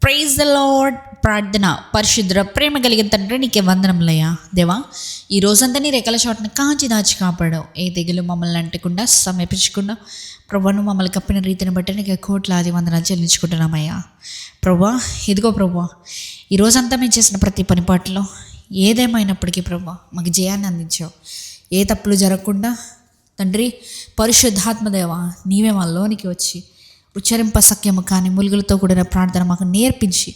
Praise the lord. ప్రార్థన. పరిశుద్ర ప్రేమ కలిగిన తండ్రి, నీకే వందనములయ్యా. దేవా, ఈ రోజంతా నీ రెక్కల చోటను కాచి దాచి కాపాడావు. ఏ తెగులు మమ్మల్ని అంటకుండా సమీపించకుండా ప్రభువును మమ్మల్ని కప్పిన రీతిని బట్టి నీకు కోట్లాది వందనాలు చెల్లించుకుంటున్నామయ్యా. ప్రభా, ఇదిగో ప్రభా, ఈ రోజంతా మేము చేసిన ప్రతి పనిపాట్లో ఏదేమైనప్పటికీ ప్రభా మాకు జయాన్ని అందించావు. ఏ తప్పులు జరగకుండా తండ్రి, పరిశుద్ధాత్మదేవ నీవే మాలోనికి వచ్చి ఉచ్చరింప సఖ్యము కానీ ములుగులతో కూడిన ప్రార్థన మాకు నేర్పించి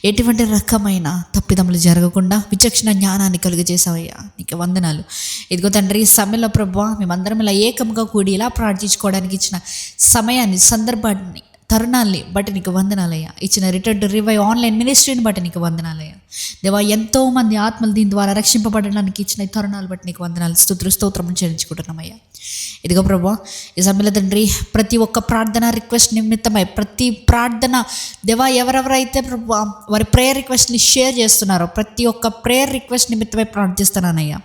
ఎటువంటి రకమైన తప్పిదములు జరగకుండా విచక్షణ జ్ఞానాన్ని కలుగజేసావయ్యా. నీకు వందనాలు. ఇదిగో తండ్రి, ఈ సమయంలో ప్రభువా మేమందరం ఇలా ఏకంగా కూడి ఇలా ప్రార్థించుకోవడానికి ఇచ్చిన సమయాన్ని, సందర్భాన్ని, తరుణాల్ని బట్టి నీకు వందనాలయ్యా. ఇచ్చిన రిటర్న్ టు రివైవ్ ఆన్లైన్ మినిస్ట్రీని బట్టి నీకు వందనాలయ్యా. దేవా, ఎంతోమంది ఆత్మలు దీని ద్వారా రక్షింపబడడానికి ఇచ్చిన ఈ తరుణాలు బట్టి నీకు వందనాలు, స్తోత్రం చెల్లించుకుంటున్నామయ్యా. ఇదిగో ప్రభా, ఈ సమయంలో తండ్రి ప్రతి ఒక్క ప్రార్థన రిక్వెస్ట్ నిమిత్తమై ప్రతి ప్రార్థన దేవా ఎవరెవరైతే ప్రభా వారి ప్రేయర్ రిక్వెస్ట్ని షేర్ చేస్తున్నారో ప్రతి ఒక్క ప్రేయర్ రిక్వెస్ట్ నిమిత్తమై ప్రార్థిస్తున్నానయ్యా.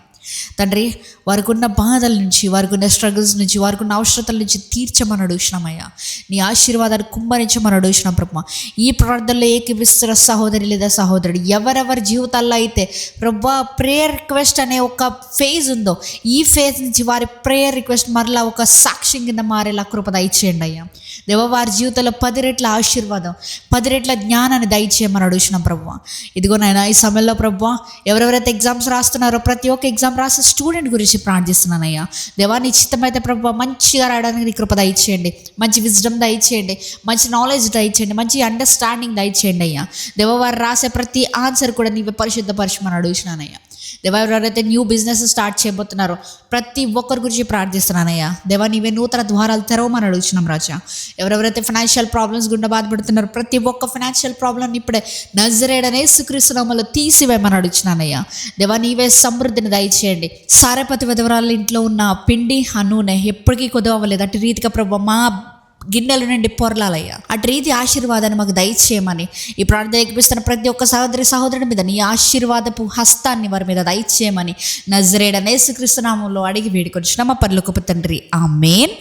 తండ్రి, వారికి ఉన్న బాధల నుంచి, వారికి ఉన్న స్ట్రగుల్స్ నుంచి, వారికి ఉన్న అవసరతల నుంచి తీర్చమని అడుగుతున్నామయ్యా. నీ ఆశీర్వాదాన్ని కుమ్మరించమని అడుగుతున్నాం ప్రభా. ఈ ప్రార్థనలో ఏకీపిస్తున్న సహోదరి లేదా సహోదరుడు ఎవరెవరి జీవితాల్లో అయితే ప్రభా ప్రేయర్ రిక్వెస్ట్ అనే ఒక ఫేజ్ ఉందో, ఈ ఫేజ్ నుంచి వారి ప్రేయర్ రిక్వెస్ట్ మరలా ఒక సాక్ష్యం కింద మారేలా కృప దయచేయండి అయ్యా. దేవ, వారి జీవితంలో 10 రెట్ల ఆశీర్వాదం, 10 రెట్ల జ్ఞానాన్ని దయచేయమని అడుగుతున్నాం ప్రభా. ఇదిగో నాయన, ఈ సమయంలో ప్రభా ఎవరెవరైతే ఎగ్జామ్స్ రాస్తున్నారో ప్రతి ఒక్క ఎగ్జామ్ రాసే స్టూడెంట్ గురించి ప్రార్థిస్తున్నానయ్యా. దేవా, నీ చిత్తమైతే ప్రభా మంచిగా రాయడానికి నీ కృప దయచేయండి, మంచి విజ్డమ్ దయచేయండి, మంచి నాలెడ్జ్ దయచేయండి, మంచి అండర్స్టాండింగ్ దయచేయండి అయ్యా. దేవ, వారు రాసే ప్రతి ఆన్సర్ కూడా నీవే పరిశుద్ధపరచమని అడుగుతున్నానయ్యా. దేవా, ఎవరెవరైతే న్యూ బిజినెస్ స్టార్ట్ చేయబోతున్నారో ప్రతి ఒక్కరి గురించి ప్రార్థిస్తున్నానయ్యా. దేవా, నీవే నూతన ద్వారాలు తెరవమని అడుగుతున్నాం రాజా. ఎవరెవరైతే ఫైనాన్షియల్ ప్రాబ్లమ్స్ గుండా బాధపడుతున్నారో ప్రతి ఒక్క ఫైనాన్షియల్ ప్రాబ్లమ్ని ఇప్పుడే నజరేయుడైన యేసుక్రీస్తు నామములో తీసివేయమని అడుగుతున్నానయ్యా. దేవా, నీవే సమృద్ధిని దయచేయండి. సారెపతి విధవరాళ్ళ ఇంట్లో ఉన్న పిండి ఆ నూనె ఎప్పటికీ కొదవలేదు. అటు రీతిగా ప్రభు మా గిన్నెల నుండి పొరలాలయ్యా. అటు రీతి ఆశీర్వాదాన్ని మాకు దయచేయమని ఈ ప్రార్థన ఏకిపిస్తున్న ప్రతి ఒక్క సహోదరి మీద నీ ఆశీర్వాదపు హస్తాన్ని వారి మీద దయచేయమని నజరేయుడైన యేసుక్రీస్తు నామములో అడిగి వేడుకొనిచున్నాము పరలోకపు తండ్రి. ఆమేన్.